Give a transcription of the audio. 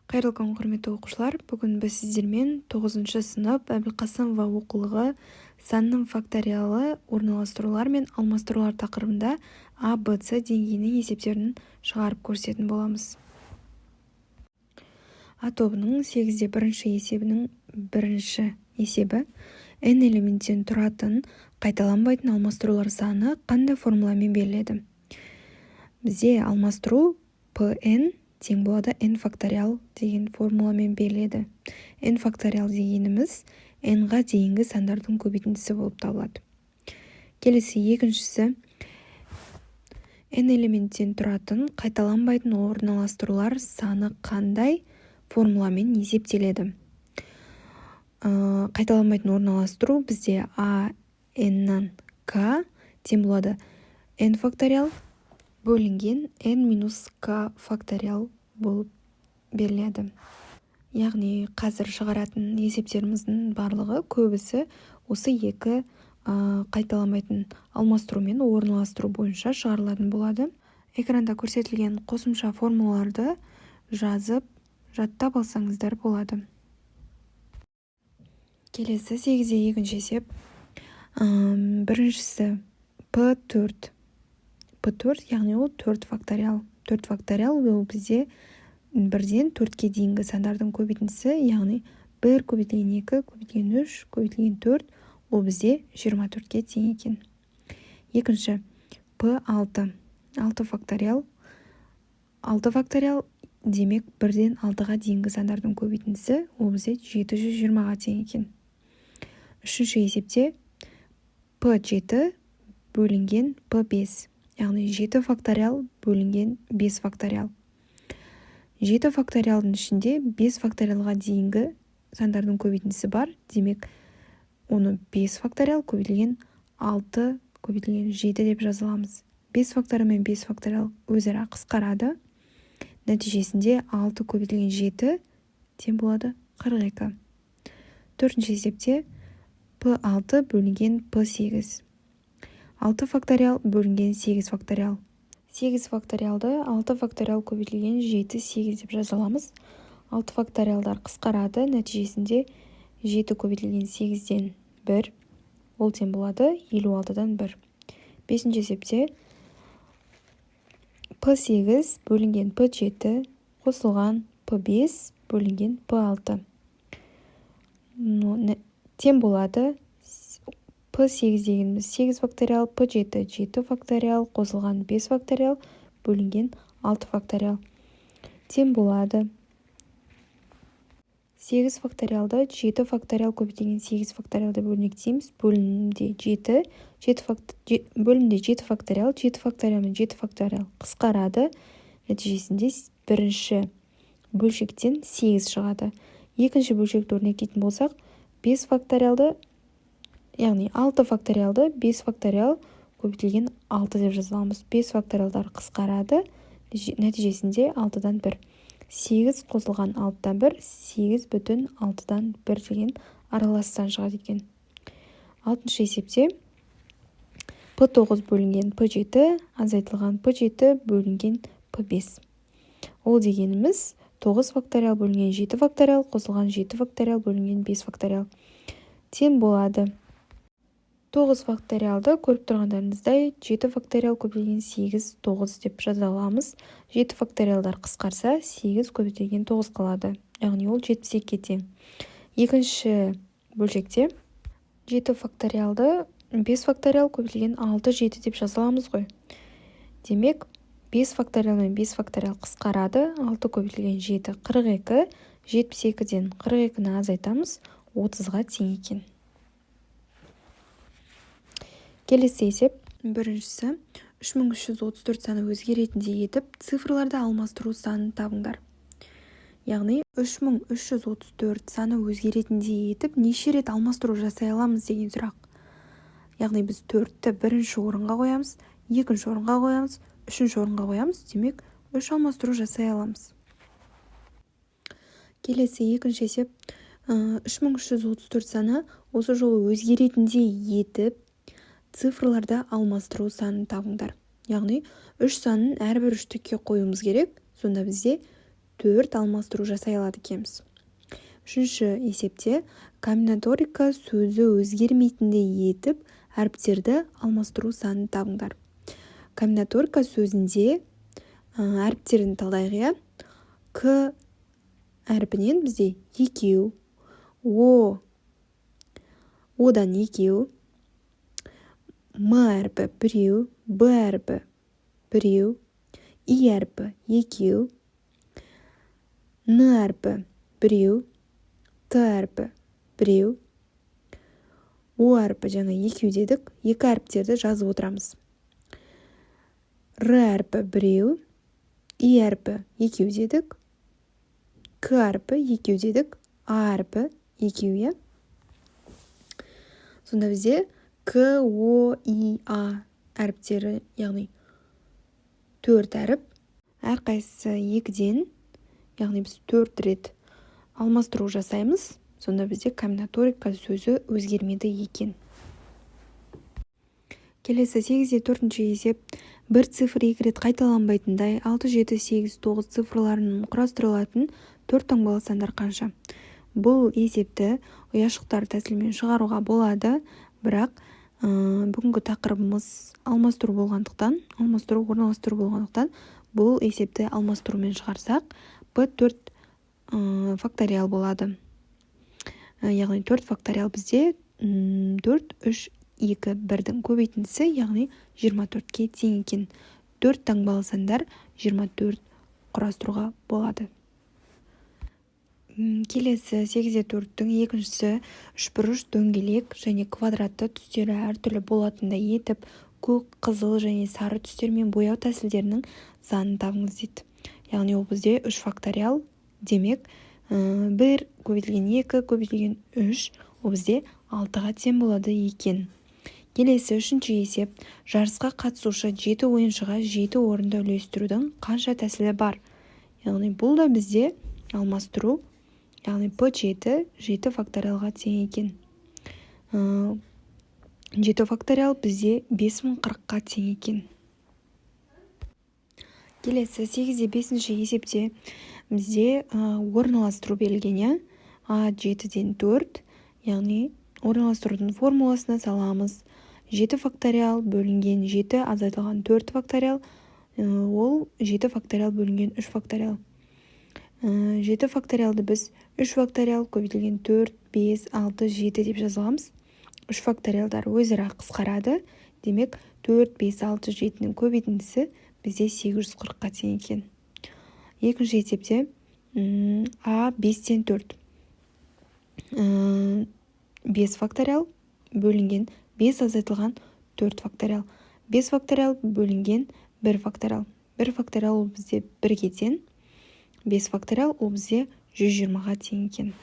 Қайырлы күн, құрметті оқушылар. Бүгін біз сіздермен 9-шы сынып Әбілқасымова оқулығы санның факториалы, орналастырулар мен алмастырулар тақырыбында А, Б, С деңгейінің есептерін шығарып көрсететін боламыз. А тобының 8-де бірінші есебінің бірінші есебі n элементтен тұратын қайталанбайтын алмастырулар саны қандай формуламен беріледі? Бізде алмастыру Pn тең болады n факториал деген формуламен беріледі. n факториал дегеніміз n-ға дейінгі сандардың көбейтіндісі болып табылады. Келесі екіншісі n элементтен тұратын қайталанбайтын орналастырулар саны қандай формуламен есептеледі? Қайталанбайтын орналастыру бізде a n-нан k тең болады n факториал бөлінген n минус k факториал болып беріледі. Яғни қазір шығаратын есептеріміздің барлығы көбісі осы екі қайталанбайтын алмастыру мен орналастыру бойынша шығарылатын болады. Экранда көрсетілген қосымша формулаларды жазып жаттап алсаңыздар болады. Келесі 8-де екінші есеп. Біріншісі P4. P4, яғни ол 4 факториал. 4 факториал ол бізде 1-ден 4-ке дейінгі сандардың көбейтіндісі, яғни 1 көбейтілген 2, көбейтілген 3, көбейтілген 4, ол бізде 24-ке тең екен. Екінші P6. 6 факториал. 6 факториал демек 1-ден 6-ға дейінгі сандардың көбейтіндісі, ол бізде 720-ға тең екен. Үшінші есепте P7 бөлінген P5. Яғни 7 факториал бөлінген 5 факториал. 7 факториалдың ішінде 5 факториалға дейінгі сандардың көбейтіндісі бар. Демек, оны 5 факториал көбейтілген 6 көбейтілген 7 деп жазыламыз. 5 факториал мен 5 факториал өзара қысқарады. Нәтижесінде 6 көбейтілген 7 тең болады 42. Төртінші есепте P6 бөлінген P8. 6 факториал бөлінген 8 факториал. 8 факториалды 6 факториал көбейтілген 7, 8 деп жазаламыз. 6 факториалдар қысқарады. Нәтижесінде 7 көбейтілген 8-ден 1. Ол тең болады 56-дан 1. Бесінші есепте P8 бөлінген P7 қосылған P5 бөлінген P6. Тең болады P8 дегеніміз 8 факториал, P7 7 факториал, қосылған 5 факториал, бөлінген 6 факториал. Тең болады 8 факториалды 7 факториал көбейтілген 8 факториалды бөлінектейміз. Бөлімде 7 факториал, 7 факториал мен 7 факториал қысқарады. Нәтижесінде бірінші бөлшектен 8 шығады. Екінші бөлшекті өрнектейтін болсақ, 5 факториалды яғни 6 факториалды 5 факториал көбейтілген 6 деп жазыламыз. 5 факториалдар қысқарады. Нәтижесінде 6-дан 1. 8 қосылған 6-дан 1, 8 бүтін 6-дан 1 деген араластан шығады екен. 6-шы есепте P9 бөлінген P7, азайтылған P7 бөлінген P5. Ол дегеніміз 9 факториал бөлінген 7 факториал, қосылған 7 факториал бөлінген 5 факториал. Тең болады 9 факториалды көріп тұрғандарыңыздай 7 факториал көбейтілген 8, 9 деп жаза аламыз. 7 факториалдар қысқарса 8 көбейтілген 9 қалады. Яғни ол 72-ке тең. Екінші бөлшекте 7 факториалды 5 факториал көбейтілген 6, 7 деп жаза аламыз ғой. Демек, 5 факториал мен 5 факториал қысқарады. 6 көбейтілген 7, 42, 72-ден 42-ні азайтамыз, 30-ға тең екен. Келесі есеп. Біріншісі 3334 саны өзгеретіндей етіп, цифрларды алмастыру санын табыңдар. Яғни 3334 саны өзгеретіндей етіп, неше рет алмастыру жасай аламыз деген сұрақ. Яғни біз 4-ті бірінші орынға қоямыз, екінші орынға қоямыз, үшінші орынға қоямыз. Демек, 3 алмастыру жасай аламыз. Келесі екінші есеп. 3334 саны осы жолы өзгеретіндей етіп, цифрларды алмастыру санын табыңдар. Яғни 3 санын әрбір үштікке қоюымыз керек. Сонда бізде 4 алмастыру жасай алады екенбіз. Үшінші есепте комбинаторика сөзі өзгермейтіндей етіп әріптерді алмастыру санын табыңдар. Комбинаторика сөзінде әріптерін талдайық, иә. К әрпінен бізде екеу, одан екеу, М әрпі біреу, Б әрпі біреу, И әрпі екеу, Н әрпі біреу, Т әрпі біреу, О әрпі жаңа екеу дедік, екі әріптерді жазып отырамыз. Р әрпі біреу, И әрпі екеу дедік, К әрпі екеу дедік, А әрпі екеу, иә. Сонда бізде К, О, И, А әріптері, яғни 4 әріп. Әрқайсысы 2-ден, яғни біз 4 рет алмастыру жасаймыз. Сонда бізде комбинаторика сөзі өзгермеді екен. Келесі 8-де 4-ші есеп. Бір цифр 2 рет қайталанбайтындай 6, 7, 8, 9 цифрларының құрастырылатын 4 таңбалы сандар қанша? Бұл есепті ұяшықтар тәсілмен шығаруға болады, бірақ бүгінгі тақырыбымыз алмастыру орналастыру болғандықтан бұл есепті алмастырумен шығарсақ, P4 факториал болады. Яғни 4 факториал бізде 4, 3, 2, 1-дің көбейтіндісі, яғни 24-ке тең екен. 4 таңбалы сандар 24 құрастыруға болады. Келесі 8-де 4-тің екіншісі үшбұрыш, дөңгелек және квадратты түстері әртүрлі болатындай етіп, көк, қызыл және сары түстермен бояу тәсілдерінің санын табыңыз дейді. Яғни ол бізде 3 факториал, демек 1 көбейтілген 2 көбейтілген 3, ол бізде 6-ға тең болады екен. Келесі 3-ші есеп. Жарысқа қатысушы 7 ойыншыға 7 орынды үлестірудің қанша тәсілі бар? Яғни бұл да бізде алмастыру, яғни P7 7 факториалға тең екен. 7 факториал бізде 5040-қа тең екен. Келесі 8-де 5-ші есепте бізде орналастыру берілген, А 7-ден 4, яғни орналастырудың формуласына саламыз. 7 факториал бөлінген 7 азайтылған 4 факториал, ол 7 факториал бөлінген 3 факториал. 7 факториалды біз 3 факториал көбейтілген 4, 5, 6, 7 деп жазғамыз. 3 факториалдар өзара қысқарады. Демек 4, 5, 6, 7-нің көбейтіндісі бізде 840-қа тең екен. Екінші есепте А 5-тен 4. 5 факториал бөлінген 5 азайтылған 4 факториал. 5 факториал бөлінген 1 факториал. 1 факториал ол бізде 1-ге тең. 5 факториал ол бізде 120-ға тең екен.